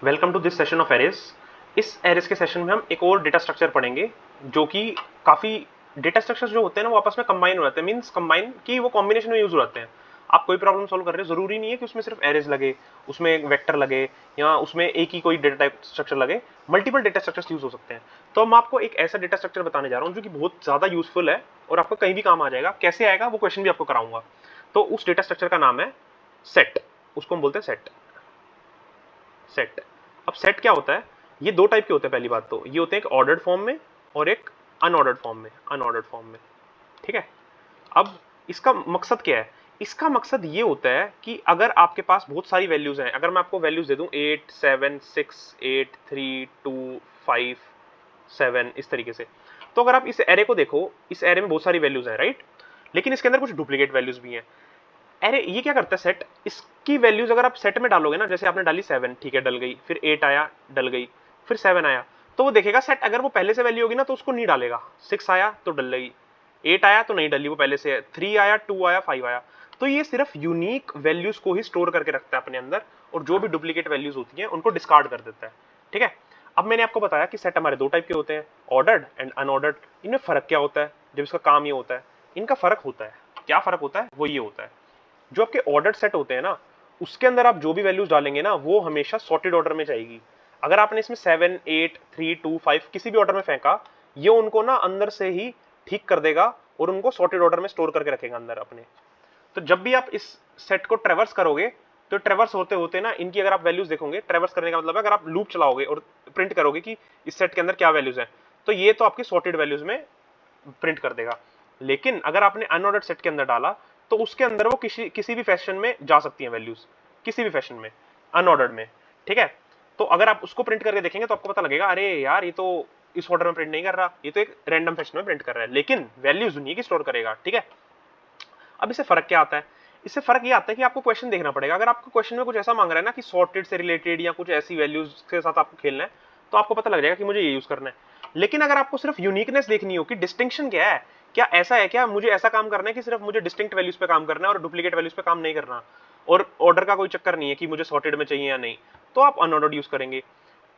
Welcome to this session of arrays. इस arrays के session में हम एक और डेटा स्ट्रक्चर पढ़ेंगे जो कि काफ़ी डेटा स्ट्रक्चर्स जो होते हैं ना वो आपस में कंबाइन हो जाते हैं, मींस कंबाइन कि वो कॉम्बिनेशन में यूज हो जाते हैं। आप कोई प्रॉब्लम सॉल्व कर रहे हो, जरूरी नहीं है कि उसमें सिर्फ एरेज लगे, उसमें एक वेक्टर लगे या उसमें एक ही कोई डेटा टाइप स्ट्रक्चर लगे, मल्टीपल डेटा स्ट्रक्चर्स यूज हो सकते हैं। तो मैं आपको एक ऐसा डेटा स्ट्रक्चर बताने जा रहा हूँ जो कि बहुत ज़्यादा यूजफुल है और आपको कहीं भी काम आ जाएगा। कैसे आएगा वो क्वेश्चन भी आपको कराऊंगा। तो उस डेटा स्ट्रक्चर का नाम है सेट। उसको हम बोलते हैं सेट। सेट। अब सेट क्या होता है? ये दो टाइप के होते हैं। पहली बात तो ये होते हैं एक ऑर्डर्ड फॉर्म में और एक अनऑर्डर्ड फॉर्म में। अनऑर्डर्ड फॉर्म में, ठीक है। अब इसका मकसद क्या है? इसका मकसद ये होता है कि अगर आपके पास बहुत सारी वैल्यूज हैं, अगर मैं आपको वैल्यूज दे दूं 8 7 6 8 3 2 5 7 इस तरीके से, तो अगर आप इस एरे को देखो, इस एरे में बहुत सारी वैल्यूज हैं, राइट। लेकिन इसके अंदर कुछ डुप्लीकेट वैल्यूज भी हैं। अरे ये क्या करता है सेट, इसकी वैल्यूज अगर आप सेट में डालोगे ना, जैसे आपने डाली 7, ठीक है, डल गई, फिर 8 आया, डल गई, फिर 7 आया, तो वो देखेगा सेट अगर वो पहले से वैल्यू होगी ना तो उसको नहीं डालेगा। 6 आया तो डल गई, 8 आया तो नहीं डली, वो पहले से है, 3 आया, 2 आया, 5 आया। तो ये सिर्फ यूनिक वैल्यूज को ही स्टोर करके रखता है अपने अंदर, और जो भी डुप्लीकेट वैल्यूज होती हैं उनको डिस्कार्ड कर देता है, ठीक है। अब मैंने आपको बताया कि सेट हमारे दो टाइप के होते हैं, ऑर्डर्ड एंड अनऑर्डर्ड। इनमें फर्क क्या होता है जब इसका काम ये होता है? इनका फर्क होता है, क्या फर्क होता है? वो ये होता है, जो आपके ऑर्डर सेट होते हैं ना, उसके अंदर आप जो भी वैल्यूज डालेंगे ना वो हमेशा सॉर्टेड ऑर्डर में जाएगी। अगर आपने इसमें 7 8 3 2 5 किसी भी ऑर्डर में फेंका, ये उनको ना अंदर से ही ठीक कर देगा और उनको सॉर्टेड ऑर्डर में स्टोर करके रखेगा अंदर अपने। तो जब भी आप इस सेट को ट्रेवर्स करोगे, तो ट्रेवर्स होते होते ना इनकी अगर आप वैल्यूज देखोगे, ट्रेवर्स करने का मतलब है अगर आप लूप चलाओगे और प्रिंट करोगे कि इस सेट के अंदर क्या वैल्यूज हैं, तो ये तो आपकी सॉर्टेड वैल्यूज में प्रिंट कर देगा। लेकिन अगर आपने अनऑर्डर्ड सेट के अंदर डाला, तो उसके अंदर वो किसी किसी भी फैशन में जा सकती हैं वैल्यूज, किसी भी फैशन में, अनऑर्डर्ड में, ठीक है। तो अगर आप उसको प्रिंट करके देखेंगे तो आपको पता लगेगा अरे यार ये तो इस ऑर्डर में प्रिंट नहीं कर रहा, ये तो एक रैंडम फैशन में प्रिंट कर रहा है, लेकिन वैल्यूज उन्हीं की स्टोर करेगा, ठीक है। अब इससे फर्क क्या आता है? इससे फर्क ये आता है कि आपको क्वेश्चन देखना पड़ेगा। अगर आपको क्वेश्चन में कुछ ऐसा मांग रहा है ना कि सॉर्टेड से रिलेटेड या कुछ ऐसी वैल्यूज के साथ आपको खेलना है, तो आपको पता लग जाएगा कि मुझे ये यूज करना है। लेकिन अगर आपको सिर्फ यूनिकनेस देखनी हो कि डिस्टिंक्शन क्या है, क्या ऐसा है, क्या मुझे ऐसा काम करना है कि सिर्फ मुझे डिस्टिंक्ट वैल्यूज पे काम करना है और डुप्लीकेट वैल्यूज पे काम नहीं करना, और ऑर्डर का कोई चक्कर नहीं है कि मुझे सॉर्टेड में चाहिए या नहीं, तो आप अनऑर्डर्ड यूज करेंगे।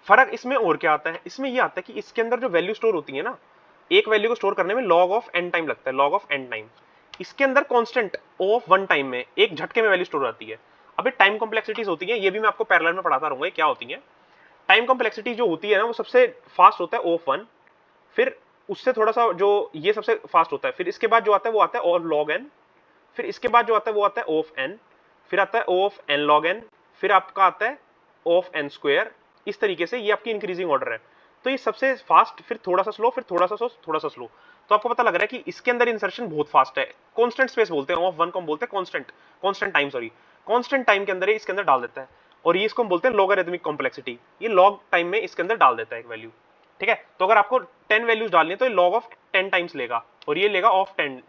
फर्क इसमें और क्या आता है? इसमें ये आता है कि इसके अंदर जो वैल्यू स्टोर होती है ना, एक वैल्यू को स्टोर करने में लॉग ऑफ एन टाइम लगता है, लॉग ऑफ एन टाइम। इसके अंदर कांस्टेंट ऑफ वन टाइम में एक झटके में वैल्यू स्टोर होती है। अब टाइम कॉम्प्लेक्सिटीज होती है, ये भी मैं आपको पैरेलल में पढ़ाता रहूंगा क्या होती है। टाइम कॉम्प्लेक्सिटी जो होती है ना वो सबसे फास्ट होता है ऑफ वन, फिर उससे थोड़ा सा जो ये सबसे फास्ट होता है, फिर इसके बाद जो आता है वो आता है और लॉग एन, फिर इसके बाद जो आता है वो आता है ऑफ एन, फिर आता है ऑफ एन लॉग एन, फिर आपका आता है ऑफ एन स्क्वायर। इस तरीके से ये आपकी इंक्रीजिंग ऑर्डर है। तो ये सबसे फास्ट, फिर थोड़ा सा स्लो, फिर थोड़ा सा स्लो, थोड़ा सा स्लो। तो आपको पता लग रहा है कि इसके अंदर इंसर्शन बहुत फास्ट है। कांस्टेंट स्पेस बोलते हैं, ऑफ वन को हम बोलते हैं constant, constant time, sorry, constant time के अंदर इसके अंदर डाल देता है। और ये इसको हम बोलते हैं लॉगरिथमिक कॉम्प्लेक्सिटी, ये लॉग टाइम में इसके अंदर डाल देता है एक वैल्यू, ठीक है। तो अगर आपको 10 वैल्यूज डालनी है तो ये लॉग ऑफ 10 टाइम्स लेगा और ये लेगा ऑफ 10,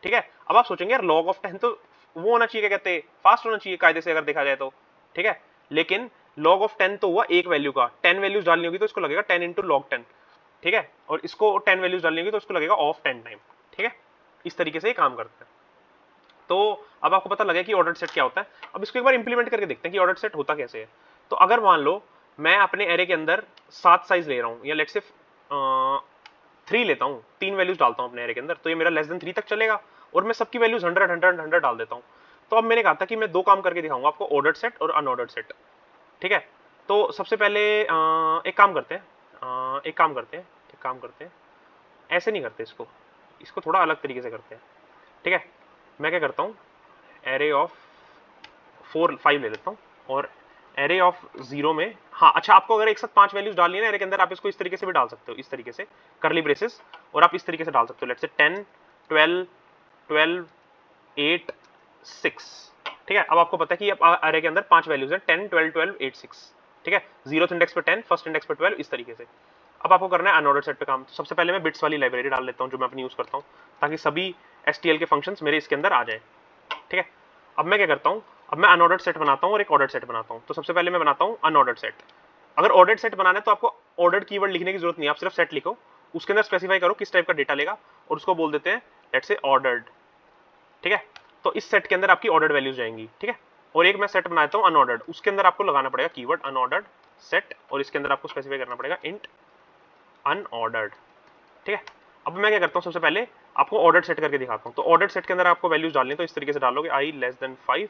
ठीक है। अब आप सोचेंगे यार लॉग ऑफ 10 तो वो होना चाहिए, क्या कहते हैं, फास्ट होना चाहिए कायदे से अगर देखा जाए तो, ठीक है। लेकिन लॉग ऑफ 10 तो हुआ एक वैल्यू का, 10 वैल्यूज डालनी होगी तो इसको लगेगा 10 इंटू लॉग 10, ठीक है। और इसको 10 वैल्यूज डालनी होगी तो इसको लगेगा ऑफ 10 टाइम, ठीक है। इस तरीके से ये काम करता है। तो अब आपको पता लगे कि ऑर्डर्ड सेट क्या होता है। अब इसको एक बार इंप्लीमेंट करके देखते हैं कि ऑर्डर्ड सेट होता कैसे है। तो अगर मान लो मैं अपने एरे के अंदर 7 साइज ले रहा हूं, या लेट्स से 3 लेता हूं, 3 वैल्यूज डालता हूं अपने एरे के अंदर, तो ये मेरा लेस देन 3 तक चलेगा और मैं सबकी वैल्यूज 100 100 100 डाल देता हूं। तो अब मैंने कहा था कि मैं दो काम करके दिखाऊंगा आपको, ऑर्डर्ड सेट और अनऑर्डर्ड सेट, ठीक है। तो सबसे पहले एक काम करते हैं, एक काम करते हैं, ऐसे नहीं करते इसको, इसको थोड़ा अलग तरीके से करते हैं, ठीक है। मैं क्या करता हूँ, एरे ऑफ 4 5 ले लेता हूँ, और एरे ऑफ 0 में, हाँ अच्छा, आपको अगर एक साथ 5 वैल्यूज डालनी है ना एरे के अंदर, आप इसको इस तरीके से भी डाल सकते हो, इस तरीके से करली ब्रेसेस, और आप इस तरीके से डाल सकते हो, लेट्स से 10 12 12 8 6, ठीक है। अब आपको पता है कि एरे के अंदर 5 वैल्यूज हैं, 10 12 12 8 6, ठीक है। 0th इंडेक्स पे 10, फर्स्ट इंडेक्स पे 12, इस तरीके से। अब आपको करना है अनऑर्डर्ड सेट पे काम। तो सबसे पहले मैं बिट्स वाली लाइब्रेरी डाल लेता हूँ जो मैं अपनी यूज करता हूँ, ताकि सभी STL के फंक्शंस मेरे इसके अंदर आ जाए, ठीक है। अब मैं क्या करता हूँ, अब मैं अनऑर्डर्ड सेट बनाता हूँ और एक ऑर्डर्ड सेट बनाता हूँ। तो सबसे पहले मैं बनाता हूँ अनऑर्डर्ड सेट। अगर ऑर्डर्ड सेट बनाना है तो आपको ऑर्डर्ड कीवर्ड लिखने की जरूरत नहीं है, आप सिर्फ सेट लिखो, उसके अंदर स्पेसिफाई करो किस टाइप का डेटा लेगा, और उसको बोल देते हैं लेट्स से ऑर्डर्ड, ठीक है। तो इस सेट के अंदर आपकी ऑर्डर्ड वैल्यूज जाएंगी, ठीक है। और एक मैं सेट बनाता हूँ अनऑर्डर्ड, उसके अंदर आपको लगाना पड़ेगा कीवर्ड अनऑर्डर्ड सेट, और इसके अंदर आपको स्पेसिफाई करना पड़ेगा इंट अनऑर्डर्ड। ठीक है, अब मैं क्या करता हूँ, सबसे पहले आपको ऑर्डर्ड सेट करके दिखाता हूँ। तो ऑर्डर्ड सेट के अंदर आपको वैल्यूज डालनी है, तो इस तरीके से डालोगे i less then 5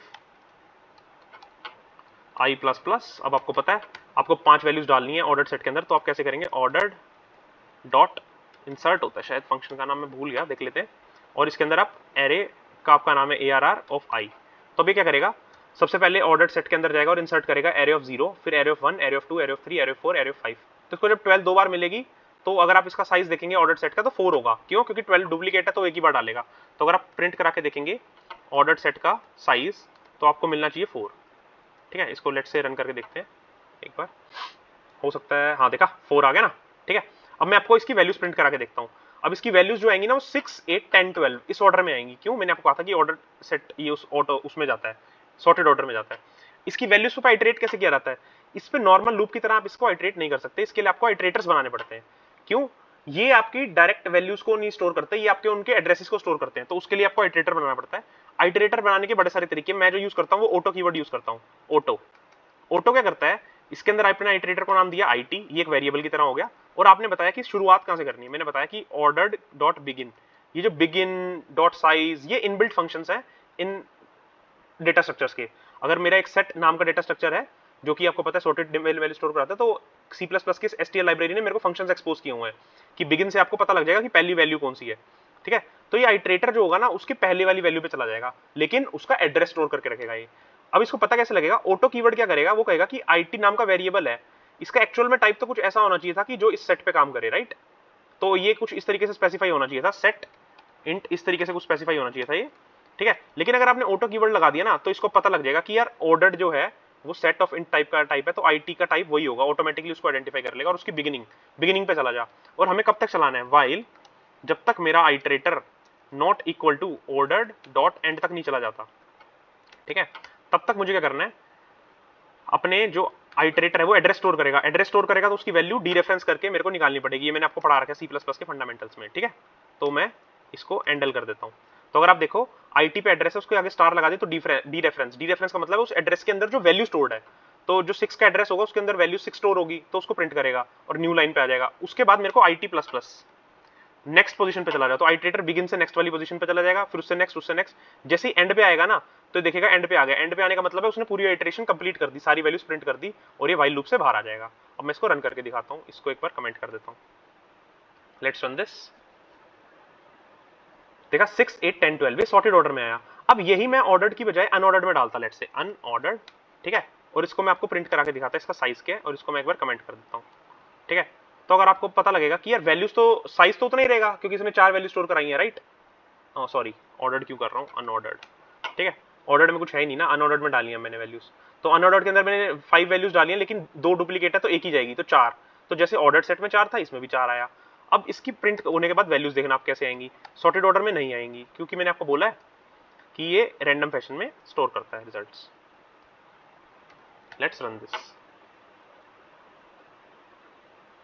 i plus plus. अब आपको पता है आपको 5 वैल्यूज डालनी है ऑर्डर्ड सेट के अंदर, तो आप कैसे करेंगे, ऑर्डर्ड डॉट इंसर्ट होता है शायद फंक्शन का नाम, मैं भूल गया, देख लेते हैं। और इसके अंदर आप एरे का आपका नाम है ARR ऑफ i। तो अभी क्या करेगा, सबसे पहले ऑर्डर्ड सेट के अंदर जाएगा और इंसर्ट करेगा एरे ऑफ 0, फिर array of 1, array of 2, array of 3, array of 4, array of 5। तो इसको जब 12 दो बार मिलेगी, तो अगर आप इसका साइज देखेंगे ऑर्डर्ड सेट का तो 4 होगा। क्यों, क्योंकि 12 डुप्लीकेट है तो एक ही बार डालेगा। तो अगर आप प्रिंट करा के देखेंगे ऑर्डर्ड सेट का साइज, तो आपको मिलना चाहिए 4। ठीक है, इसको लेट से रन करके देखते हैं एक बार, हो सकता है, हाँ देखा 4 आ गया ना। ठीक है, अब मैं आपको इसकी वैल्यूज प्रिंट करा के देखता हूँ। अब इसकी वैल्यूज जो आएंगी ना वो 6, 8, 10, 12 इस ऑर्डर में आएंगी। क्यों, मैंने आपको कहा था कि ऑर्डर सेट ये उस ऑटो उसमें जाता है, सॉर्टेड ऑर्डर में जाता है। इसकी वैल्यूज पर आइटरेट कैसे किया जाता है, इस पे नॉर्मल लूप की तरह आप इसको आइटरेट नहीं कर सकते, इसके लिए आपको आइटरेटर्स बनाने पड़ते हैं। क्यों, ये आपकी डायरेक्ट वैल्यूज को नहीं स्टोर करते, ये आपके उनके एड्रेसेस को स्टोर करते हैं, तो उसके लिए आपको आइटरेटर बनाना पड़ता है। आइटरेटर बनाने के बड़े सारे तरीके, मैं जो यूज करता हूँ वो ऑटो कीवर्ड यूज करता हूँ। ऑटो क्या करता है, इसके अंदर आपने आइटरेटर को नाम दिया IT, ये एक वेरिएबल की तरह हो गया, और आपने बताया कि शुरुआत कहां से करनी है। मैंने बताया कि ऑर्डर्ड डॉट बिगिन, ये जो बिगिन डॉट साइज, ये इनबिल्ट फंक्शंस हैं इन डेटा स्ट्रक्चर्स के। अगर मेरा एक सेट नाम का डेटा स्ट्रक्चर है जो कि आपको पता है सॉर्टेड वैल्यू स्टोर कराता है, तो C++ की STL लाइब्रेरी ने मेरे को फंक्शंस एक्सपोज किए हुए हैं कि बिगिन से आपको पता लग जाएगा कि पहली वैल्यू कौन सी है। ठीक है, तो ये आइटरेटर जो होगा ना उसकी पहले वाली वैल्यू पे चला जाएगा, लेकिन उसका एड्रेस स्टोर करके रखेगा ये। अब इसको पता कैसे लगेगा, ऑटो कीवर्ड क्या करेगा, वो कहेगा कि IT नाम का वेरिएबल है, इसका एक्चुअल में टाइप तो कुछ ऐसा होना चाहिए था कि जो इस सेट पे काम करे, राइट। तो ये कुछ इस तरीके से स्पेसिफाई होना चाहिए था, सेट इंट इस तरीके से कुछ स्पेसिफाई होना चाहिए था ये। ठीक है, लेकिन अगर आपने ऑटो कीवर्ड लगा दिया ना, तो इसको पता लग जाएगा कि यार ऑर्डर्ड जो है वो सेट ऑफ इंट टाइप का टाइप है, तो IT का टाइप वही होगा, ऑटोमेटिकली उसको आइडेंटिफाई कर लेगा और उसकी बिगिनिंग पे चला जा। और हमें कब तक चलाना है, वाइल जब तक मेरा iterator not equal to ordered dot end तक नहीं चला जाता। ठीक है, तब तक मुझे क्या करना है, अपने जो आइटरेटर है वो एड्रेस स्टोर करेगा, तो उसकी वैल्यू डीरेफरेंस करके मेरे को निकालनी पड़ेगी। ये मैंने आपको पढ़ा रखा है C++ के फंडामेंटल्स में। ठीक है, तो मैं इसको एंडल कर देता हूँ। तो अगर आप देखो IT पे एड्रेस है, उसके आगे स्टार लगा दे तो डीरेफरेंस का मतलब है उस एड्रेस के अंदर जो वैल्यू स्टोर्ड है, तो जो 6 का एड्रेस होगा उसके अंदर वैल्यू 6 स्टोर होगी, तो उसको प्रिंट करेगा और न्यू लाइन पे आ जाएगा। उसके बाद मेरे को IT++ नेक्स्ट पोजीशन पे चला जाए, तो आइटरेटर बिगिन से नेक्स्ट वाली पोजीशन पे चला जाएगा, फिर उससे नेक्स्ट। जैसे ही एंड पे आएगा ना, तो देखेगा एंड पे आ गया। एंड पे आने का मतलब है उसने पूरी आइटरेशन कंप्लीट कर दी, सारी वैल्यूज प्रिंट कर दी और ये व्हाइल लूप से बाहर आ जाएगा। अब मैं इसको रन करके दिखाता हूँ, इसको एक बार कमेंट कर देता हूँ, लेट्स रन दिस। देखा 6, 8, 10, 12 ये सॉर्टेड ऑर्डर में आया। अब यही मैं ऑर्डर्ड की बजाय अनऑर्डर्ड में डालता, लेट्स से अनऑर्डर्ड। ठीक है, और इसको मैं आपको प्रिंट करा के दिखाता, इसका साइज क्या है, और इसको मैं एक बार कमेंट कर देता हूँ। ठीक है, तो अगर आपको पता लगेगा कि यार वैल्यूज तो साइज तो उतना ही रहेगा क्योंकि इसने 4 वैल्यू स्टोर कराई है, राइट। सॉरी, ऑर्डर्ड क्यों कर रहा हूँ, अनऑर्डर्ड। ठीक है, ऑर्डर्ड में कुछ है ही नहीं ना, अनऑर्डर्ड में डाली है मैंने वैल्यूज। तो अनऑर्डर्ड के अंदर मैंने 5 वैल्यूज डाली हैं, लेकिन 2 डुप्लीकेट है तो एक ही जाएगी, तो 4। तो जैसे ऑर्डर्ड सेट में 4 था, इसमें भी 4 आया। अब इसकी प्रिंट होने के बाद वैल्यूज देखना आप कैसे आएंगी, सॉर्टेड ऑर्डर में नहीं आएंगी, क्योंकि मैंने आपको बोला है कि ये रैंडम फैशन में स्टोर करता है रिजल्ट्स। Let's run this.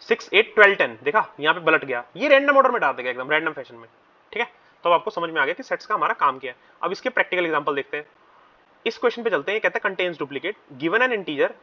6, 8, 12, 10 देखा यहाँ पे पलट गया, ये रैंडम ऑर्डर में डाल देगा एकदम रैंडम फैशन में। ठीक है, तो आपको समझ में आ गया कि सेट्स का हमारा काम क्या है। अब इसके प्रैक्टिकल एग्जांपल देखते हैं। इस क्वेश्चन पे चलते हैं, कहता है contains duplicate given an integer.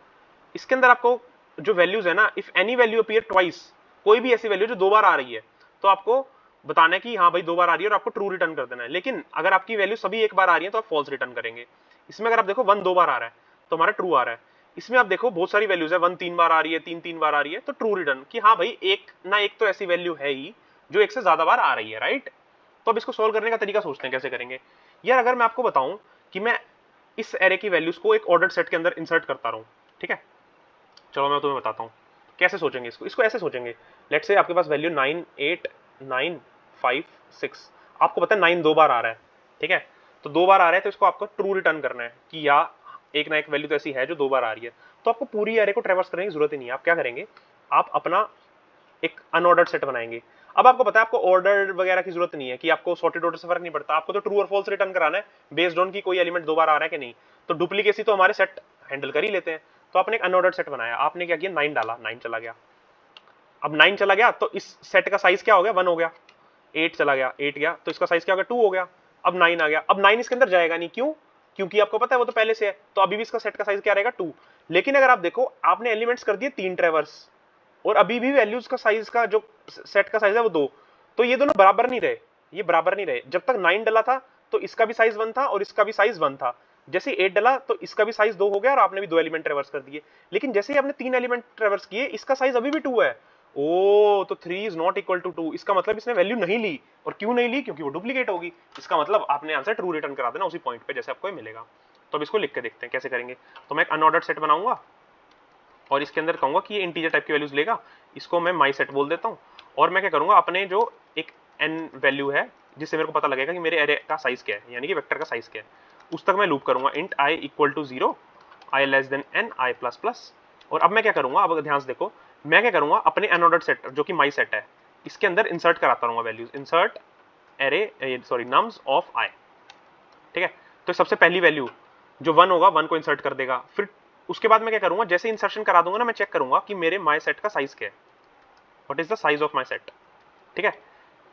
इसके अंदर आपको जो वैल्यूज है ना, if any value appear twice, कोई भी ऐसी वैल्यू जो 2 बार आ रही है, तो आपको बताना है कि हाँ भाई 2 बार आ रही है और आपको ट्रू रिटर्न कर देना है। लेकिन अगर आपकी वैल्यू सभी एक बार आ रही है तो आप फॉल्स रिटर्न करेंगे। इसमें अगर आप देखो 1 2 बार आ रहा है तो हमारा ट्रू आ रहा है। इसमें आप देखो बहुत सारी वैल्यूज है, 1 3 बार आ रही है, 3 3 बार आ रही है, तो ट्रू रिटर्न कि हाँ भाई एक ना एक तो ऐसी वैल्यू है ही जो एक से ज्यादा बार आ रही है, राइट। तो अब इसको सोल्व करने का तरीका सोचते हैं कैसे करेंगे। यार अगर मैं आपको बताऊं कि मैं इस एरे की वैल्यूज को एक ऑर्डर्ड सेट के अंदर इंसर्ट करता रहूं, ठीक है, चलो मैं तुम्हें बताता हूं कैसे सोचेंगे इसको ऐसे सोचेंगे। लेट्स से आपके पास वैल्यू 9 8 9 5 6, आपको पता है 9 2 बार आ रहा है। ठीक है, तो 2 बार आ रहा है तो इसको आपको ट्रू रिटर्न करना है कि या एक ना एक वैल्यू तो ऐसी है जो 2 बार आ रही है। तो आपको पूरी एरे को ट्रैवर्स करने की जरूरत ही नहीं है। आप क्या करेंगे, आप अपना एक अनऑर्डर्ड सेट बनाएंगे। अब आपको पता है आपको ऑर्डर वगैरह की जरूरत नहीं है कि आपको सॉर्टेड ऑर्डर से फर्क नहीं पड़ता, आपको तो ट्रू और फॉल्स रिटर्न कराना है बेस्ड ऑन की कोई एलिमेंट 2 बार आ रहा है कि नहीं। तो डुप्लीकेसी तो हमारे सेट हैंडल कर ही लेते हैं। तो आपने एक अनऑर्डर्ड सेट बनाया, आपने क्या किया 9 डाला, 9 चला गया। अब 9 चला गया तो इस सेट का साइज क्या हो गया, 1 हो गया। 8 चला गया, 8 गया तो इसका साइज क्या हो गया, 2 हो गया। अब 9 आ गया, अब 9 इसके अंदर जाएगा नहीं, क्यों, क्योंकि आपको पता है वो तो पहले से है, तो अभी भी इसका सेट का साइज क्या रहेगा 2। लेकिन अगर आप देखो आपने एलिमेंट्स कर दिए 3 ट्रेवर्स और अभी भी वैल्यूज का साइज का जो सेट का साइज है वो 2, तो ये दोनों बराबर नहीं रहे, ये बराबर नहीं रहे। जब तक 9 डला था तो इसका भी साइज 1 था और इसका भी साइज 1 था, जैसे 8 डला तो इसका भी साइज 2 हो गया और आपने भी 2 एलिमेंट ट्रेवर्स कर दिए। लेकिन जैसे ही आपने 3 एलिमेंट ट्रेवर्स किए इसका साइज अभी भी 2 है। ओ तो 3 इज नॉट इक्वल टू 2, इसका मतलब इसने वैल्यू नहीं ली। और क्यों नहीं ली? क्योंकि वो डुप्लीकेट होगी। इसका मतलब आपने आंसर ट्रू रिटर्न करा देना उसी पॉइंट पे जैसे आपको मिलेगा। तो अब इसको लिख के देखते हैं कैसे करेंगे। तो मैं एक अनऑर्डर्ड सेट बनाऊंगा और इसके अंदर कहूंगा कि ये इंटीजर टाइप की वैल्यूज लेगा, इसको मैं माई सेट बोल देता हूँ। और मैं क्या करूंगा, अपने जो एक n वैल्यू है जिससे मेरे को पता लगेगा कि मेरे एरे का साइज क्या है, यानी कि वेक्टर का साइज क्या है, उस तक मैं लूप करूंगा int i equal to 0, i less than n, i plus plus. और अब मैं क्या करूंगा, अब ध्यान से देखो, मैं क्या करूंगा अपने अनऑर्डर्ड सेट जो कि माई सेट है इसके अंदर इंसर्ट कराता रहूंगा values, insert array sorry nums of i। ठीक है, तो सबसे पहली वैल्यू जो 1 होगा 1 को इंसर्ट कर देगा। फिर उसके बाद मैं क्या करूंगा, जैसे इंसर्शन करा दूंगा ना, मैं चेक करूंगा कि मेरे माई सेट का साइज क्या है, what is the size of my set. ठीक है,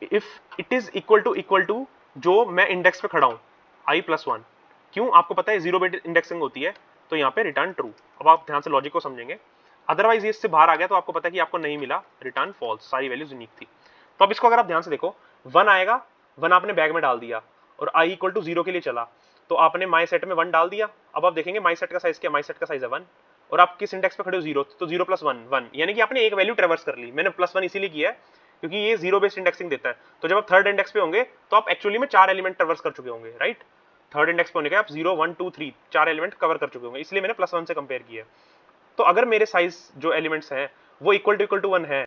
if it is equal to जो मैं इंडेक्स पे खड़ा हूं i प्लस 1, क्यों आपको पता है 0 बिट इंडेक्सिंग होती है, तो यहाँ पे रिटर्न ट्रू। अब आप ध्यान से लॉजिक को समझेंगे, अदरवाइज ये इससे बाहर आ गया तो आपको पता है कि आपको नहीं मिला, रिटर्न फॉल्स, सारी वैल्यूज यूनिक थी। तो अब इसको अगर आप ध्यान से देखो, 1 आएगा, 1 आपने बैग में डाल दिया और i इक्वल टू 0 के लिए चला, तो आपने माई सेट में 1 डाल दिया। अब आप देखेंगे माई सेट का साइज क्या, माई सेट का साइज है 1 और आप किस इंडेक्स पे खड़े हो 0, तो 0 प्लस 1 1, यानी कि आपने एक वैल्यू ट्रेवर्स कर ली। मैंने प्लस 1 इसीलिए किया है क्योंकि ये 0 बेस्ड इंडेक्सिंग देता है। तो जब आप थर्ड इंडेक्स पे होंगे तो आप एक्चुअली में 4 एलिमेंट ट्रेवर्स कर चुके होंगे, राइट। थर्ड इंडेक्स पे होने के आप 0 1 2 3 4 एलिमेंट कवर कर चुके होंगे, इसलिए मैंने प्लस 1 से कंपेयर किया। तो अगर मेरे साइज जो एलिमेंट्स हैं वो इक्वल टू 1 है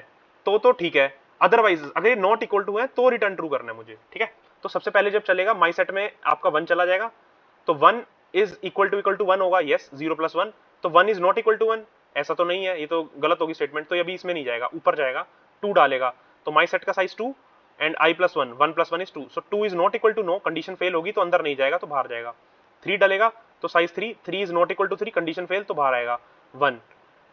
तो ठीक है, अदरवाइज अगर ये नॉट इक्वल टू है तो रिटर्न ट्रू करना है मुझे। ठीक है, तो सबसे पहले जब चलेगा माई सेट में आपका 1 चला जाएगा, तो 1 इज इक्वल टू 1 होगा, यस 0 प्लस 1, तो 1 इज नॉट इक्वल टू 1, ऐसा तो नहीं है, ये तो गलत होगी स्टेटमेंट, तो ये अभी इसमें नहीं जाएगा, ऊपर जाएगा 2 डालेगा, तो माई सेट का size 2 and i plus 1, 1 plus 1 is 2, so 2 is not equal to no, condition fail होगी तो अंदर नहीं जाएगा तो बाहर जाएगा। 3 डालेगा तो size 3, 3 is not equal to 3, condition fail तो बाहर आएगा 1।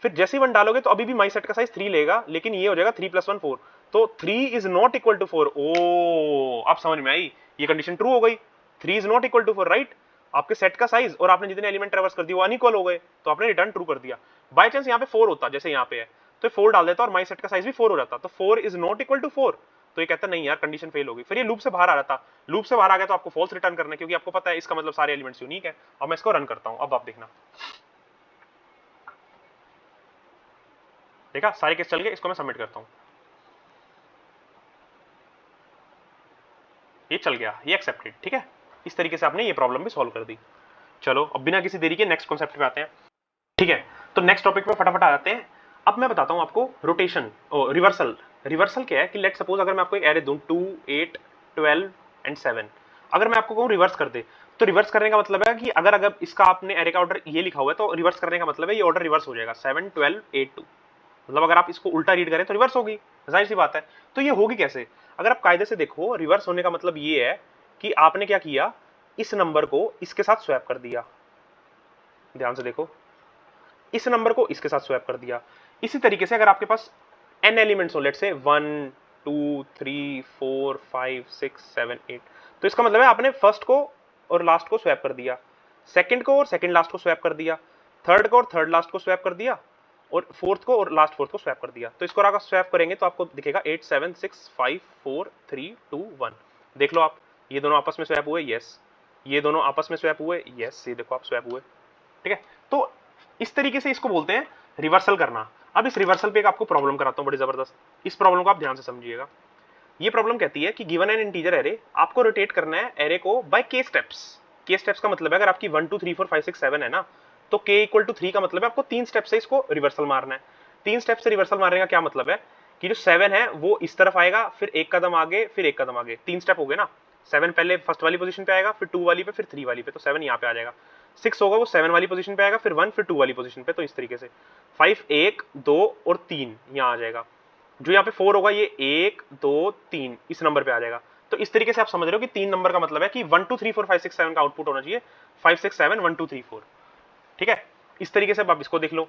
फिर जैसे ही 1 डालोगे तो अभी भी माई सेट का साइज 3 लेगा, लेकिन ये हो जाएगा 3 प्लस 1 4, तो 3 इज नॉट इक्वल टू 4। ओ अब समझ में आई, ये कंडीशन ट्रू हो गई, 3 is not equal to 4, right. आपके सेट का साइज और आपने जितने एलिमेंट ट्रेवर्स कर दिए वो अनइक्वल हो गए, तो आपने रिटर्न ट्रू कर दिया। बाय चांस यहाँ पे 4 होता, जैसे यहाँ पे है, तो 4 डाल देता और माई सेट का साइज भी 4 हो जाता, तो 4 इज नॉट इक्वल टू 4, तो ये कहता नहीं यार कंडीशन फेल होगी। फिर ये लूप से बाहर आ रहा था, लूप से बाहर आ गया तो आपको फॉल्स रिटर्न करना है, क्योंकि आपको पता है इसका मतलब सारे एलिमेंट्स यूनिक है। अब मैं इसको रन करता हूं, अब आप देखना, देखा सारे केस चल गए। इसको मैं सबमिट करता हूं, ये चल गया, ये एक्सेप्टेड। ठीक है, इस तरीके से आपने ये प्रॉब्लम भी सॉल्व कर दी। चलो अब बिना किसी देरी के नेक्स्ट कॉन्सेप्ट पे आते हैं। ठीक है, तो नेक्स्ट टॉपिक पे फटाफट आ जाते हैं। अब मैं बताता हूं आपको रोटेशन और रिवर्सल। रिवर्सल क्या है कि लेट सपोज अगर मैं आपको एक एरे दूं 2 8 12 एंड 7, अगर मैं आपको कहूं रिवर्स कर दे, तो रिवर्स करने का मतलब है कि अगर इसका आपने एरे का ऑर्डर ये लिखा हुआ है तो रिवर्स करने का मतलब है ये ऑर्डर रिवर्स हो जाएगा 7 12 8 2, मतलब अगर आप इसको उल्टा रीड करें तो रिवर्स होगी, जाहिर सी बात है। तो ये होगी कैसे, अगर आप कायदे से देखो, रिवर्स होने का मतलब ये है कि आपने क्या किया, इस नंबर को इसके साथ स्वैप कर दिया। ध्यान से देखो, इस नंबर को इसके साथ स्वैप कर दिया। इसी तरीके से अगर आपके पास n एलिमेंट्स हो, लेट से 1 2 3 4 5 6 7 8, तो इसका मतलब है आपने फर्स्ट को और लास्ट को स्वैप कर दिया, सेकंड को और सेकंड लास्ट को स्वैप कर दिया, थर्ड को और थर्ड लास्ट को स्वैप कर दिया, और फोर्थ को और लास्ट फोर्थ को स्वैप कर दिया। तो इसको अगर स्वैप करेंगे तो आपको दिखेगा 8 7 6 5 4 3 2 1। देख लो आप, ये दोनों आपस में स्वैप हुए, यस, ये दोनों आपस में स्वैप हुए, यस, ये देखो आप स्वैप हुए। ठीक है, तो इस तरीके से इसको बोलते हैं रिवर्सल करना। अब इस रिवर्सल पे एक आपको प्रॉब्लम कराता हूं बड़ी जबरदस्त, इस प्रॉब्लम को आप ध्यान से समझिएगा। ये प्रॉब्लम कहती है कि गिवन एन इंटीजर एरे, आपको रोटेट करना है एरे को by k steps. k steps का मतलब है अगर आपकी 1 2 3 4 5 6 7 है ना, तो k इक्वल टू 3 का मतलब है आपको 3 स्टेप से इसको रिवर्सल मारना है। 3 स्टेप से रिवर्सल मारने का क्या मतलब है कि जो 7 है वो इस तरफ आएगा, फिर एक कदम आगे, फिर एक कदम आगे, 3 स्टेप हो गए ना। 7 पहले फर्स्ट वाली पोजीशन पे आएगा, फिर 2 वाली पे, फिर 3 वाली पे, तो 7 यहाँ पे आ जाएगा। 6 होगा वो 7 वाली पोजीशन पे आएगा, फिर 1, फिर 2 वाली पोजीशन पे, तो इस तरीके से 5 1 2 और 3 यहाँ आ जाएगा। जो यहाँ पे 4 होगा ये 1 2 3 इस नंबर पे आ जाएगा। तो इस तरीके से आप समझ रहे हो कि 3 नंबर का मतलब है कि 1 2 3 4 5 6 7 का आउटपुट होना चाहिए 5 6 7 1 2 3 4। ठीक है, इस तरीके से आप इसको देख लो।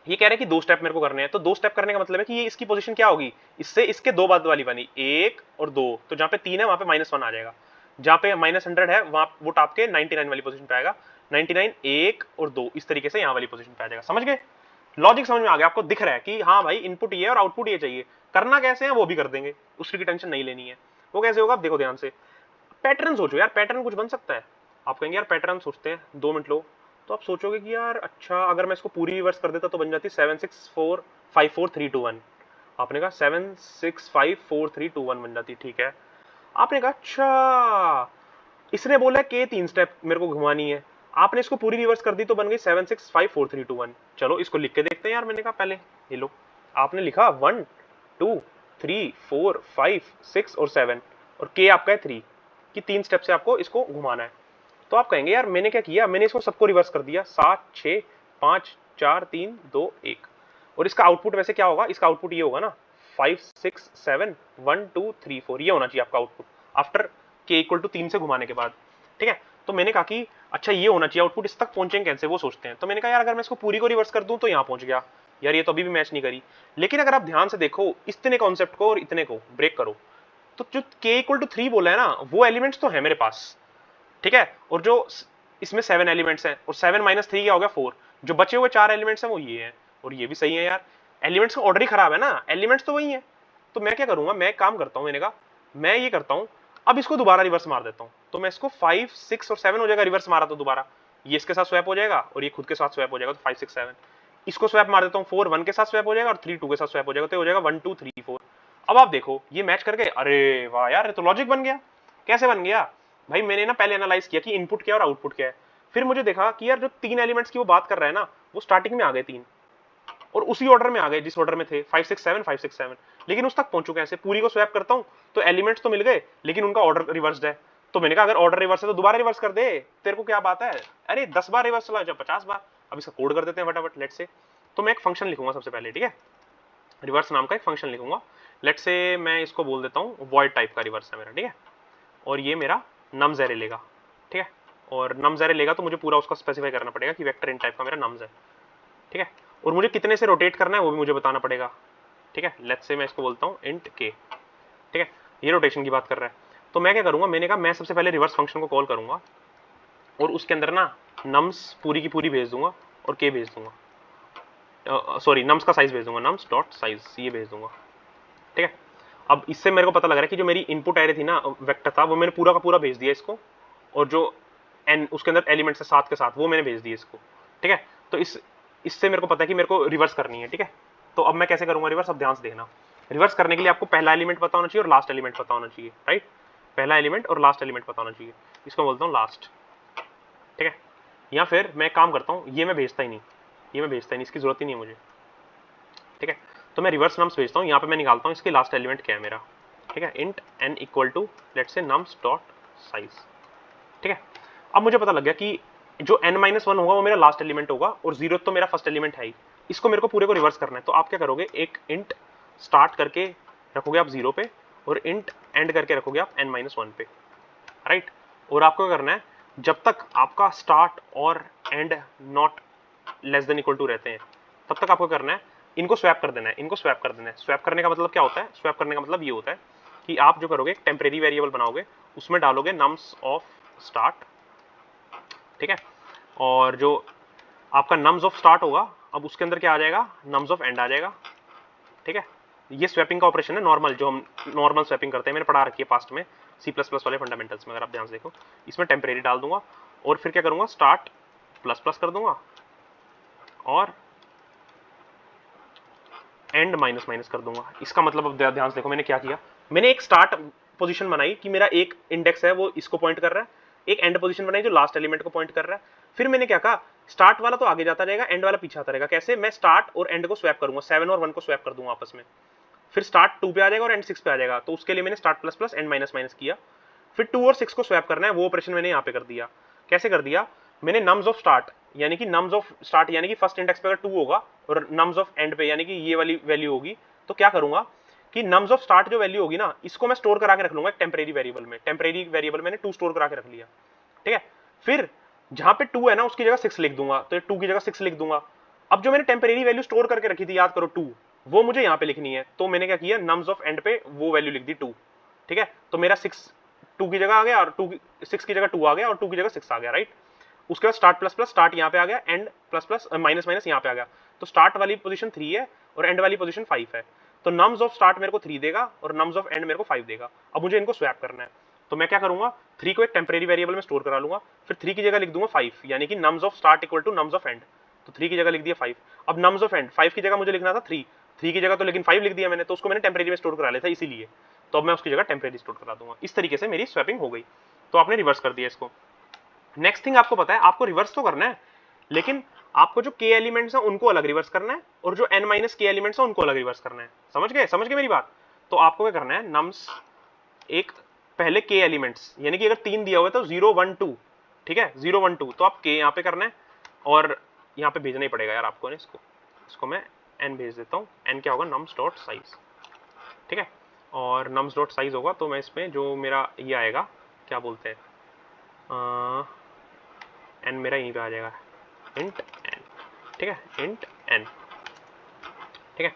ये कह रहे हैं कि 2 स्टेप मेरे को करने हैं, तो 2 स्टेप करने का मतलब है कि ये इसकी पोजीशन क्या होगी, इससे इसके दो बाद वाली बनी 1 और 2, तो जहाँ पे 3 है वहां पे -1 आ जाएगा। जहाँ पे -100 है वहां वो टॉप के 99 वाली पोजीशन पे आएगा, 99 1 और 2 इस तरीके से यहाँ वाली पोजीशन पे आ जाएगा। समझ गए? लॉजिक समझ में आ गया आपको? दिख रहा है कि हाँ भाई इनपुट ये और आउटपुट ये चाहिए, करना कैसे है वो भी कर देंगे, उसकी टेंशन नहीं लेनी है। वो कैसे होगा आप देखो ध्यान से। पैटर्न सोचो यार, पैटर्न कुछ बन सकता है। आप कहेंगे यार पैटर्न सोचते हैं, 2 मिनट लो। तो आप सोचोगे कि यार अच्छा अगर मैं इसको पूरी रिवर्स कर देता तो बन जाती 7 6 4 5 4 3 2 1। आपने कहा 7 6 5 4 3 2 1 बन जाती, ठीक है। आपने कहा अच्छा इसने बोला कि 3 स्टेप मेरे को घुमानी है, आपने इसको पूरी रिवर्स कर दी तो बन गई 7 6 5 4 3 2 1। चलो इसको लिख के देखते हैं यार। मैंने कहा पहले ये लो, आपने लिखा 1 2 3 4 5 6 और 7 और के आपका है 3 कि 3 स्टेप से आपको इसको घुमाना है। तो आप कहेंगे यार मैंने क्या किया, मैंने इसको सबको रिवर्स कर दिया 7 6 5 4 3 2 1। और इसका आउटपुट वैसे क्या होगा, इसका आउटपुट ये होगा ना 5 6 7 1 2 3 4, ये होना चाहिए आपका आउटपुट आफ्टर के इक्वल टू 3 से घुमाने के बाद, ठीक है। तो मैंने कहा कि अच्छा ये होना चाहिए आउटपुट, इस तक पहुंचेंगे कैसे वो सोचते हैं। तो मैंने कहा यार अगर मैं इसको पूरी को रिवर्स कर दूं तो यहाँ पहुंच गया यार, ये तो अभी भी मैच नहीं करी। लेकिन अगर आप ध्यान से देखो इतने कॉन्सेप्ट को और इतने को ब्रेक करो तो जो के इक्वल टू 3 बोला है ना वो एलिमेंट्स तो है मेरे पास, ठीक है। और जो इसमें 7 एलिमेंट्स हैं और 7 माइनस 3 क्या हो गया 4, जो बचे हुए 4 एलिमेंट्स हैं वो ये हैं और ये भी सही है यार। एलिमेंट्स का ऑर्डर ही खराब है ना, एलिमेंट्स तो वही है। तो मैं क्या करूंगा, मैं एक काम करता हूं, मैंने कहा मैं ये करता हूं अब इसको दोबारा रिवर्स मार देता हूं। तो मैं इसको 5 6 और 7 हो जाएगा, रिवर्स मारा तो दोबारा ये इसके साथ स्वैप हो जाएगा और ये खुद के साथ स्वैप हो जाएगा, तो 5 6 7। इसको स्वैप मार देता हूं, 4 1 के साथ स्वैप हो जाएगा और 3 2 के साथ स्वैप हो जाएगा, तो हो जाएगा 1 2 3 4। अब आप देखो ये मैच करके, अरे वाह यार ये तो लॉजिक बन गया। कैसे बन गया भाई, मैंने ना पहले एनालाइज किया कि इनपुट क्या है और आउटपुट क्या है। फिर मुझे देखा कि यार जो 3 एलिमेंट्स की वो बात कर रहा है ना वो स्टार्टिंग में आ गए 3 और उसी ऑर्डर में आ गए जिस ऑर्डर में थे 5 6 7 5 6 7। लेकिन उस तक पहुंचू कैसे, पूरी को स्वैप करता हूं तो एलिमेंट्स तो मिल गए लेकिन उनका ऑर्डर रिवर्स्ड है। तो मैंने कहा अगर ऑर्डर रिवर्स है तो दोबारा रिवर्स कर दे, तेरे को क्या बात है, अरे 10 बार रिवर्स चला जा 50 बार। अब इसका कोड कर देते हैं फटाफट। लेट से तो मैं एक फंक्शन लिखूंगा सबसे पहले, ठीक है, रिवर्स नाम का एक फंक्शन लिखूंगा। लेट से मैं इसको बोल देता हूँ वॉइड टाइप का रिवर्स है मेरा, ठीक है। और ये मेरा नम्स एरे लेगा, ठीक है। और नम्स एरे लेगा तो मुझे पूरा उसका स्पेसिफाई करना पड़ेगा कि वेक्टर इन टाइप का मेरा नम्स है, ठीक है। और मुझे कितने से रोटेट करना है वो भी मुझे बताना पड़ेगा, ठीक है। लेट्स से मैं इसको बोलता हूँ इंट के, ठीक है। ये रोटेशन की बात कर रहा है। तो मैं क्या करूंगा, मैंने कहा मैं सबसे पहले रिवर्स फंक्शन को कॉल करूंगा और उसके अंदर ना नम्स पूरी की पूरी भेज दूंगा और के भेज दूंगा, सॉरी नम्स का साइज भेज दूंगा, नम्स डॉट साइज ये भेज दूंगा, ठीक है। अब इससे मेरे को पता लग रहा है कि जो मेरी इनपुट एरे थी ना वेक्टर था वो मैंने पूरा का पूरा भेज दिया इसको, और जो एन उसके अंदर एलिमेंट्स है 7 के साथ वो मैंने भेज दिए इसको, ठीक है। तो इससे मेरे को पता है कि मेरे को रिवर्स करनी है, ठीक है। तो अब मैं कैसे करूंगा रिवर्स, अब ध्यान से देखना। रिवर्स करने के लिए आपको पहला एलिमेंट पता होना चाहिए और लास्ट एलिमेंट पता होना चाहिए, राइट। पहला एलिमेंट और लास्ट एलिमेंट पता होना चाहिए, इसको बोलता हूँ लास्ट, ठीक है। या फिर मैं काम करता हूँ, ये मैं भेजता ही नहीं, ये मैं भेजता ही नहीं, इसकी जरूरत ही नहीं है मुझे, ठीक है। तो मैं रिवर्स नम्स भेजता हूँ, यहाँ पे मैं निकालता हूँ इसके लास्ट एलिमेंट क्या है मेरा, ठीक है। Int n equal to let's say nums dot size, ठीक है। अब मुझे पता लग गया कि जो n-1 होगा वो मेरा लास्ट एलिमेंट होगा और 0 तो मेरा फर्स्ट एलिमेंट है ही। इसको मेरे को पूरे को रिवर्स करना है। तो आप क्या करोगे, एक इंट स्टार्ट करके रखोगे आप 0 पे और इंट एंड करके रखोगे आप n-1 पे, राइट। और आपको क्या करना है, जब तक आपका स्टार्ट और end not less than equal to रहते हैं तब तक आपको करना है इनको स्वैप कर देना है, इनको स्वैप कर देना है। स्वैप करने का मतलब क्या होता है, स्वैप करने का मतलब ये होता है कि आप जो करोगे टेम्परेरी वेरिएबल बनाओगे, उसमें डालोगे नम्स ऑफ स्टार्ट, ठीक है। और जो आपका नम्स ऑफ स्टार्ट होगा अब उसके अंदर क्या आ जाएगा, नम्स ऑफ एंड आ जाएगा, ठीक है। ये स्वैपिंग का ऑपरेशन है नॉर्मल, जो हम नॉर्मल स्वैपिंग करते हैं, मैंने पढ़ा रखी है पास्ट में C++ वाले फंडामेंटल्स में, अगर आप ध्यान से देखो। इसमें टेम्परेरी डाल दूंगा और फिर क्या करूंगा, स्टार्ट प्लस प्लस कर दूंगा और एंड माइनस माइनस कर दूंगा। इसका मतलब अब ध्यान से देखो मैंने क्या किया, मैंने एक स्टार्ट पोजीशन बनाई कि मेरा एक इंडेक्स है वो इसको पॉइंट कर रहा है, एक एंड पोजीशन बनाई जो लास्ट एलिमेंट को पॉइंट कर रहा है। फिर मैंने क्या कहा, स्टार्ट वाला तो आगे जाता रहेगा, एंड वाला पीछे आता रहेगा। कैसे, मैं स्टार्ट और एंड को स्वैप करूंगा, 7 और 1 को स्वैप कर दूंगा आपस में। फिर स्टार्ट 2 पे आ जाएगा और एंड 6 पे आ जाएगा, तो उसके लिए मैंने start plus plus and minus minus किया। फिर 2 और 6 को स्वैप करना है, वो ऑपरेशन मैंने यहाँ पे कर दिया। कैसे कर दिया, मैंने नम्स ऑफ स्टार्ट यानी कि नम्स ऑफ स्टार्ट यानी कि फर्स्ट इंडेक्स पे अगर 2 होगा और नम्स ऑफ एंड पे यानी कि ये वाली वैल्यू होगी, तो क्या करूंगा कि नम्स ऑफ स्टार्ट जो वैल्यू होगी ना, इसको मैं स्टोर करा के रख लूंगा एक टेम्परेरी वेरिएबल में। टेम्परेरी वेरिएबल मैंने 2 स्टोर करा के रख लिया, ठीक है। फिर जहां पे 2 है ना उसकी जगह 6 लिख दूंगा, तो 2 की जगह 6 लिख दूंगा। अब जो मैंने टेम्परेरी वैल्यू स्टोर करके रखी थी, याद करो 2, वो मुझे यहाँ पे लिखनी है। तो मैंने क्या किया, नम्स ऑफ एंड पे वो वैल्यू लिख दी 2, ठीक है। तो मेरा 6 2 की जगह आ गया और 6 की जगह 2 आ गया और 2 की जगह 6 आ गया, राइट। उसके बाद स्टार्ट प्लस प्लस स्टार्ट यहाँ पे आ गया, and plus plus minus minus यहाँ पे आ गया। तो स्टार्ट वाली पोजीशन 3 है और एंड वाली पोजीशन 5 है। तो नम्स ऑफ स्टार्ट मेरे को 3 देगा और नम्स ऑफ एंड मेरे को 5 देगा। अब मुझे इनको स्वैप करना है, तो मैं क्या करूंगा, 3 को एक टेम्परेरी वेरिएबल में स्टोर करा लूंगा, फिर 3 की जगह लिख दूंगा 5, यानी कि nums of start equal to nums of end. तो 3 की जगह लिख दिया 5। अब नम्स ऑफ एंड 5 की जगह मुझे लिखना था 3 की जगह तो लेकिन 5 लिख दिया मैंने, तो उसको मैंने टेम्परेरी में स्टोर करा लिया था इसीलिए। तो अब मैं उसकी जगह टेम्परेरी स्टोर करा दूंगा। इस तरीके से मेरी स्वैपिंग हो गई। तो आपने रिवर्स कर दिया इसको। नेक्स्ट थिंग आपको पता है, आपको रिवर्स तो करना है, लेकिन आपको जो के एलिमेंट्स हैं उनको अलग रिवर्स करना है और जो n माइनस के एलिमेंट्स हैं उनको अलग रिवर्स करना है। समझ गए मेरी बात। तो आपको क्या करना है, नम्स एक पहले के एलिमेंट्स, यानी कि अगर 3 दिया हुआ है तो 0 1 2, ठीक है, 0 1 2, तो आप के यहाँ पे करना है और यहाँ पे भेजना ही पड़ेगा यार आपको। इसको मैं n भेज देता हूँ। n क्या होगा, नम्स डॉट साइज, ठीक है। और नम्स डॉट साइज होगा तो मैं इसमें जो मेरा ये आएगा, क्या बोलते हैं, n मेरा यहीं पे आ जाएगा, इंट n, ठीक है, इंट n, ठीक है।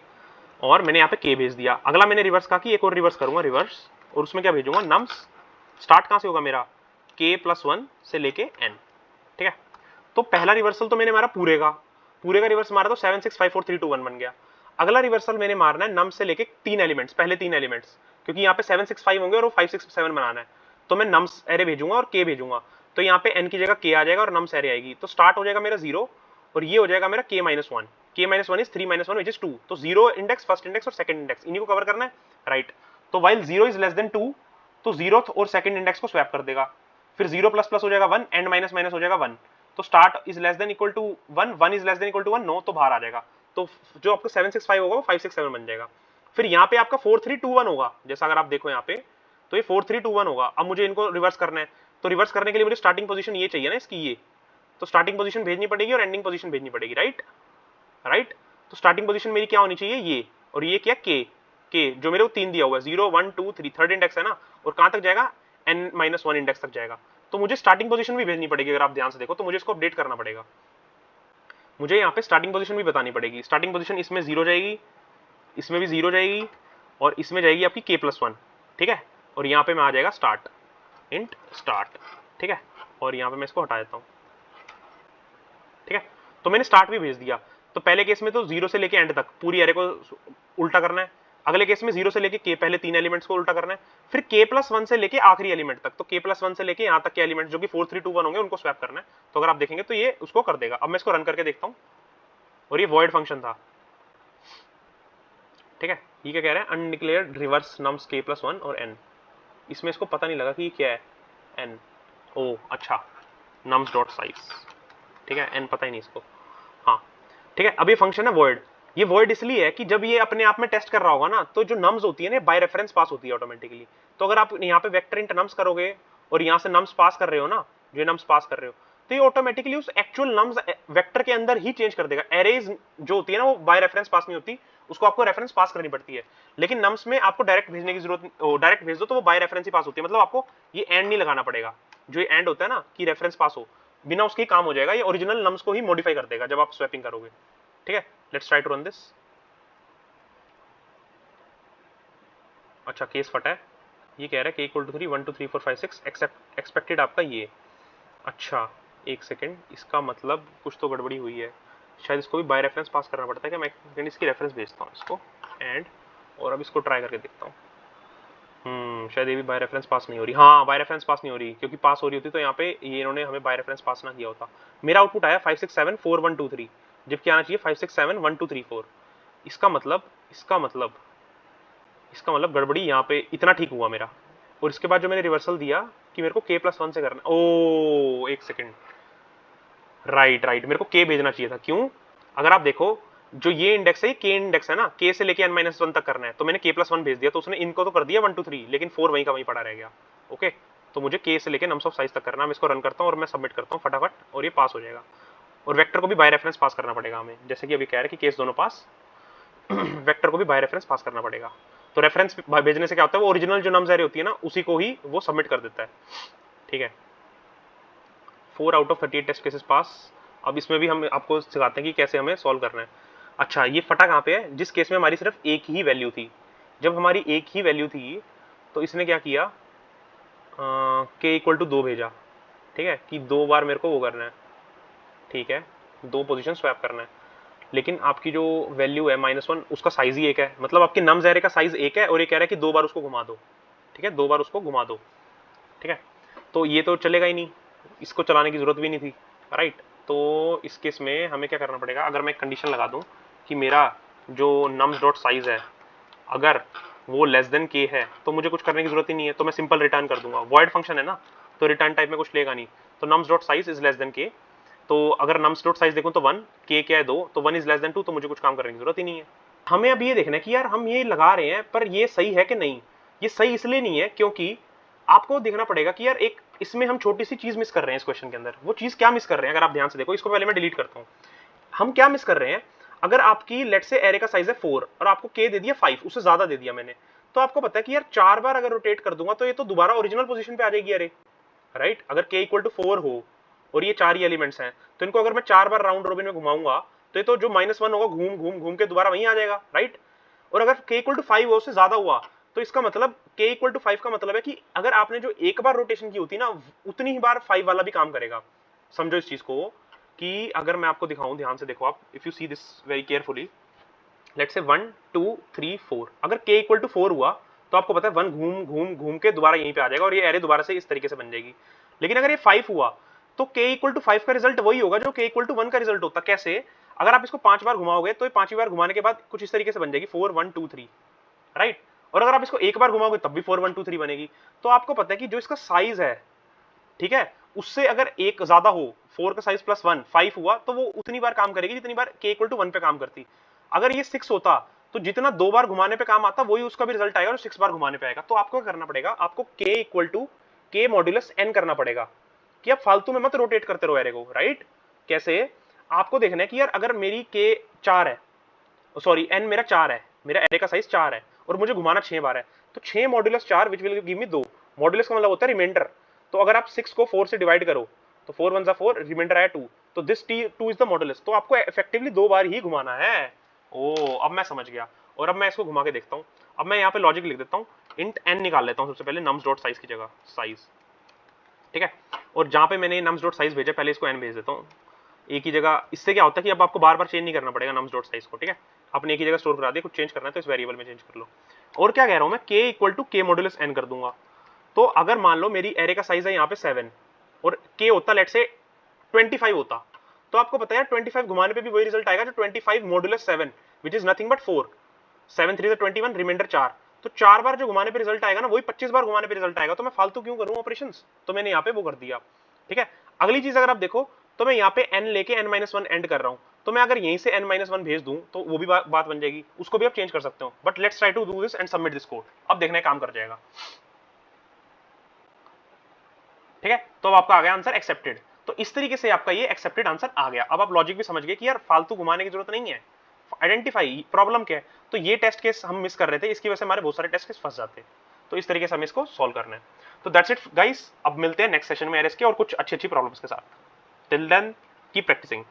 और मैंने यहाँ पे k भेज दिया। अगला मैंने रिवर्स कहा कि एक और रिवर्स करूंगा, रिवर्स, और उसमें क्या भेजूंगा, नम्स स्टार्ट कहाँ से होगा मेरा, k + 1 से लेके n, ठीक है। तो पहला रिवर्सल तो मैंने मारा पूरे का रिवर्स मारा तो 7 6 5 4 3 2 1 बन गया। अगला रिवर्सल मैंने मारना है नम्स से लेके 3 एलिमेंट्स, पहले 3 एलिमेंट्स, क्योंकि यहाँ पे 7 6 5 होंगे और वो 5 6 7 बनाना है। तो मैं नम्स एरे भेजूंगा और k भेजूंगा। तो यहाँ पे n की जगह k आ जाएगा और नम्स एरे आएगी। तो स्टार्ट हो जाएगा मेरा 0 और ये हो जाएगा मेरा k - 1। k - 1 is 3 - 1 which is 2। तो 0 इंडेक्स, फर्स्ट इंडेक्स और सेकंड इंडेक्स, इन्हीं को कवर करना है, राइट। तो वाइल 0 इज लेस देन 2, तो 0th और सेकंड इंडेक्स को स्वैप कर देगा। फिर 0 प्लस प्लस हो जाएगा 1, एंड माइनस माइनस हो जाएगा 1। तो start is less than equal to 1, 1 is less than equal to 1, no, तो बाहर आ जाएगा। तो जो आपका 7 6 5 होगा वो 5 6 7 बन जाएगा। फिर यहाँ पे आपका 4 3 2 1 होगा, जैसा अगर आप देखो यहाँ पे, तो ये 4 3 2 1 होगा। अब मुझे इनको रिवर्स करना है, तो रिवर्स करने के लिए मुझे स्टार्टिंग पोजीशन ये चाहिए ना इसकी, ये, तो स्टार्टिंग पोजीशन भेजनी पड़ेगी और एंडिंग पोजीशन भेजनी पड़ेगी, राइट। तो स्टार्टिंग पोजीशन मेरी क्या होनी चाहिए, ये, और ये क्या, के जो मेरे को 3 दिया हुआ है, 0 1 2 3, थर्ड इंडेक्स है ना, और कहां तक जाएगा, n - 1 इंडेक्स तक जाएगा। तो मुझे स्टार्टिंग पोजीशन भी भेजनी पड़ेगी। अगर आप ध्यान से देखो तो मुझे इसको अपडेट करना पड़ेगा। मुझे यहाँ पे स्टार्टिंग पोजीशन भी बतानी पड़ेगी। स्टार्टिंग पोजीशन इसमें 0 जाएगी, इसमें भी 0 जाएगी, और इसमें जाएगी आपकी k + 1, ठीक है। और यहाँ पे मैं आ जाएगा स्टार्ट, इंट स्टार्ट, ठीक है। और यहाँ पे मैं इसको हटा देता हूँ, ठीक है। तो मैंने स्टार्ट भी भेज दिया। तो पहले केस में तो 0 से लेके एंड तक पूरी एरे को उल्टा करना है। अगले केस में 0 से लेके k, पहले 3 एलिमेंट्स को उल्टा करना है। फिर k + 1 से लेके आखिरी एलिमेंट तक, तो k + 1 से लेके यहाँ तक के एलिमेंट्स जो कि 4 3 2 1 होंगे उनको स्वैप करना है। तो अगर आप देखेंगे तो ये उसको कर देगा। अब मैं इसको रन करके देखता हूँ, और ये वॉइड फंक्शन था, ठीक है। ये क्या कह रहा है, अनडिक्लेयर्ड रिवर्स नम्स k + 1 और n। इसमें इसको पता नहीं लगा कि ये क्या है, n, ओ अच्छा, नम्स डॉट साइज, ठीक है, n पता ही नहीं इसको, हाँ, ठीक है। अब ये फंक्शन है वॉइड। ये वॉइड इसलिए है कि जब ये अपने आप में टेस्ट कर रहा होगा ना, तो जो नम्स होती है ना, बाय रेफरेंस पास होती है ऑटोमेटिकली। तो अगर आप यहाँ पे वेक्टर इंट नम्स करोगे और यहाँ से नम्स पास कर रहे हो ना, जो नम्स पास कर रहे हो, तो ये ऑटोमेटिकली उस एक्चुअल नम्स वेक्टर के अंदर ही चेंज कर देगा। एरेज जो होती है ना, वो बाय रेफरेंस पास नहीं होती, उसको आपको रेफरेंस पास करनी पड़ती है। लेकिन नम्स में आपको डायरेक्ट भेजने की जरूरत, डायरेक्ट भेज दो तो वो बाय रेफरेंस ही पास होती है। मतलब आपको ये एंड नहीं लगाना पड़ेगा। जो ये एंड होता है ना कि रेफरेंस पास हो, बिना उसके काम हो जाएगा। ये ओरिजिनल नम्स को ही मॉडिफाई कर देगा जब आप स्वैपिंग करोगे, ठीक है। Let's try to run this. अच्छा, केस फटा है। ये कह रहा है k = 3 1 2 3 4 5 6 एक्सपेक्टेड आपका ये। अच्छा, एक सेकेंड, इसका मतलब कुछ तो गड़बड़ी हुई है। शायद इसको भी बाय रेफरेंस पास करना पड़ता है। क्या मैं इसकी रेफरेंस भेजता हूँ इसको, एंड, और अब इसको ट्राई करके देखता हूँ। शायद ये भी बाय रेफरेंस पास नहीं हो रही। हाँ, बाय रेफरेंस पास नहीं हो रही, क्योंकि पास हो रही होती तो यहाँ पे ये इन्होंने हमें बाय रेफरेंस पास ना किया होता। मेरा आउटपुट आया 5 6 7 4 1 2 3, जबकि आना चाहिए 5 6 7 1 2 3 4। इसका मतलब गड़बड़ी यहाँ पे, इतना ठीक हुआ मेरा। और इसके बाद जो मैंने रिवर्सल दिया कि मेरे को k + 1 से करना, ओ एक सेकेंड, राइट, मेरे को k भेजना चाहिए था। क्यों, अगर आप देखो, जो ये इंडेक्स है, ये k इंडेक्स है ना, k से लेके n - 1 तक करना है, तो मैंने k + 1 भेज दिया, तो उसने इनको तो कर दिया 1 2 3, लेकिन 4 वहीं का वहीं पड़ा रह गया। ओके, तो मुझे k से लेके नम्स ऑफ साइज तक करना है। मैं इसको रन करता हूँ और मैं सबमिट करता हूँ फटाफट, और ये पास हो जाएगा। और वेक्टर को भी बाय रेफरेंस पास करना पड़ेगा हमें, जैसे कि अभी कह रहे हैं कि केस दोनों पास, वेक्टर को भी बाय रेफरेंस पास करना पड़ेगा। तो रेफरेंस भेजने से क्या होता है, वो ओरिजिनल जो नम्स एरे होती है ना, उसी को ही वो सबमिट कर देता है, ठीक है। 4 out of 38 test cases pass. अब इसमें भी हम आपको सिखाते हैं कि कैसे हमें सॉल्व करना है। अच्छा, ये फटा कहाँ पे है, जिस केस में हमारी सिर्फ एक ही वैल्यू थी। जब हमारी एक ही वैल्यू थी तो इसने क्या किया, के इक्वल टू 2 भेजा, ठीक है, कि 2 बार मेरे को वो करना है, ठीक है, 2 पोजीशन स्वैप करना है, लेकिन आपकी जो वैल्यू है -1 उसका साइज ही एक है, मतलब आपके नम्स एरे का साइज एक है और ये कह रहा है कि 2 बार उसको घुमा दो, ठीक है, 2 बार उसको घुमा दो, ठीक है, तो ये तो चलेगा ही नहीं, इसको चलाने की जरूरत भी नहीं थी, राइट। तो इस केस में हमें क्या करना पड़ेगा, अगर मैं एक कंडीशन लगा दूं कि मेरा जो नम्स डॉट साइज है अगर वो लेस देन के है तो मुझे कुछ करने की जरूरत ही नहीं है, तो मैं सिंपल रिटर्न कर दूंगा, वॉइड फंक्शन है ना, तो रिटर्न टाइप में कुछ लेगा नहीं, तो nums dot size is less then के, तो अगर नम्स डॉट साइज देखूं तो 1, के क्या है 2, तो 1 इज लेस देन 2, तो मुझे कुछ काम करने की जरूरत ही नहीं है। हमें अब ये देखना है कि यार हम ये लगा रहे हैं पर ये सही है कि नहीं। ये सही इसलिए नहीं है क्योंकि आपको देखना पड़ेगा कि यार एक इसमें हम छोटी सी चीज मिस कर रहे हैं इस क्वेश्चन के अंदर। वो चीज क्या मिस कर रहे हैं, अगर आप ध्यान से देखो, इसको पहले मैं डिलीट करता हूं। हम क्या मिस कर रहे हैं, अगर आपकी लेट से एरे का साइज है 4 और आपको के दे दिया 5, उससे ज्यादा दे दिया मैंने, तो आपको पता है कि यार 4 बार अगर रोटेट कर दूंगा तो ये तो दोबारा ओरिजिनल पोजीशन पे आ जाएगी अरे, राइट। अगर के इक्वल टू 4 हो और ये 4 ही एलिमेंट्स हैं तो इनको अगर मैं 4 बार राउंड रोबिन में घुमाऊंगा तो ये तो जो -1 होगा घूम घूम घूम के दोबारा वहीं आ जाएगा, राइट। और अगर k इक्वल टू 5 हो, उससे ज्यादा हुआ, तो इसका मतलब k इक्वल टू 5 का मतलब है कि अगर आपने जो एक बार रोटेशन की होती ना उतनी ही बार 5 वाला भी काम करेगा। समझो इस चीज को कि अगर मैं आपको दिखाऊं, ध्यान से देखो आप, if you see this very carefully, let's say 1 2 3 4, अगर k इक्वल टू 4 हुआ तो आपको पता है 1 घूम घूम घूम के दोबारा यहीं पे आ जाएगा और ये एरे दोबारा से इस तरीके से बन जाएगी। लेकिन अगर ये 5 हुआ तो k इक्वल टू 5 का रिजल्ट वही होगा जो k इक्वल टू 1 का रिजल्ट होता। कैसे, अगर आप इसको 5 बार घुमाओगे तो ये 5वीं बार घुमाने के बाद कुछ इस तरीके से बन जाएगी 4 1 2 3, राइट। और अगर आप इसको एक बार घुमाओगे तब भी 4 1 2 3 बनेगी। तो आपको पता है कि जो इसका साइज है, ठीक है, उससे अगर एक ज्यादा हो, 4 का साइज प्लस 1 5 हुआ, तो वो उतनी बार काम करेगी जितनी बार k इक्वल टू 1 पे काम करती। अगर ये 6 होता तो जितना 2 बार घुमाने पे काम आता वही उसका भी रिजल्ट आएगा और 6 बार घुमाने पे आएगा। तो आपको क्या करना पड़ेगा, आपको k equal to k modulus n करना पड़ेगा कि आप फालतू में मत रोटेट करते रहो एरे को, राइट। कैसे, आपको देखना है कि यार अगर मेरी k 4 है, सॉरी n मेरा 4 है, मेरा एरे का साइज 4 है और मुझे घुमाना 6 बार है, तो 6 modulus 4 which will give me 2, modulus का मतलब होता है रिमाइंडर। तो अगर आप 6 को 4 से डिवाइड करो तो 4 1 4, रिमाइंडर आया 2, तो दिस 2 इज द मॉड्यूलस। तो आपको इफेक्टिवली 2 बार ही घुमाना है। ओ, अब मैं समझ गया। और अब मैं इसको घुमा के देखता हूँ। अब मैं यहाँ पे लॉजिक लिख देता हूँ, इंट n निकाल लेता हूँ सबसे पहले नम्स डॉट साइज की जगह, साइज, ठीक है। और जहाँ पे मैंने नम्स डॉट साइज भेजा पहले इसको n भेज देता हूँ एक ही जगह। इससे क्या होता है कि अब आपको बार बार चेंज नहीं करना पड़ेगा नम्स डॉट साइज को, ठीक है। आपने एक ही जगह स्टोर करा दिया, कुछ चेंज करना है तो इस वेरिएबल में चेंज कर लो। और क्या कह रहा हूँ मैं, k equal to k modulus n कर दूंगा। तो अगर मान लो मेरी एरे का साइज है यहाँ पे 7 और k होता लेट से 25 होता, तो आपको पता है 25 घुमाने पे भी वही रिजल्ट आएगा जो 25 modulus 7 which is nothing but 4, 7 3 21, remainder 4। तो 4 बार जो घुमाने पे रिजल्ट आएगा ना वही 25 बार घुमाने पे रिजल्ट आएगा। तो मैं फालतू क्यों करूं ऑपरेशंस, तो मैंने यहाँ पे वो कर दिया, ठीक है। अगली चीज अगर आप देखो तो मैं यहाँ पे n लेके n-1 एंड कर रहा हूँ, तो मैं अगर यहीं से n-1 भेज दूं तो वो भी बात बन जाएगी, उसको भी आप चेंज कर सकते हो। But let's try to do this and submit this code. अब देखना है काम कर जाएगा, ठीक है। तो अब आपका आ गया आंसर एक्सेप्टेड। तो इस तरीके से आपका ये एक्सेप्टेड आंसर आ गया। अब आप लॉजिक भी समझ गए कि यार फालतू घुमाने की जरूरत नहीं है, आइडेंटिफाई प्रॉब्लम क्या है। तो ये टेस्ट केस हम मिस कर रहे थे, इसकी वजह से हमारे बहुत सारे टेस्ट केस फंस जाते हैं। तो इस तरीके से हमें इसको सॉल्व करना है। तो दैट्स इट गाइस, अब मिलते हैं नेक्स्ट सेशन में एरएस के और कुछ अच्छी अच्छी प्रॉब्लम्स के साथ। Till then keep practising.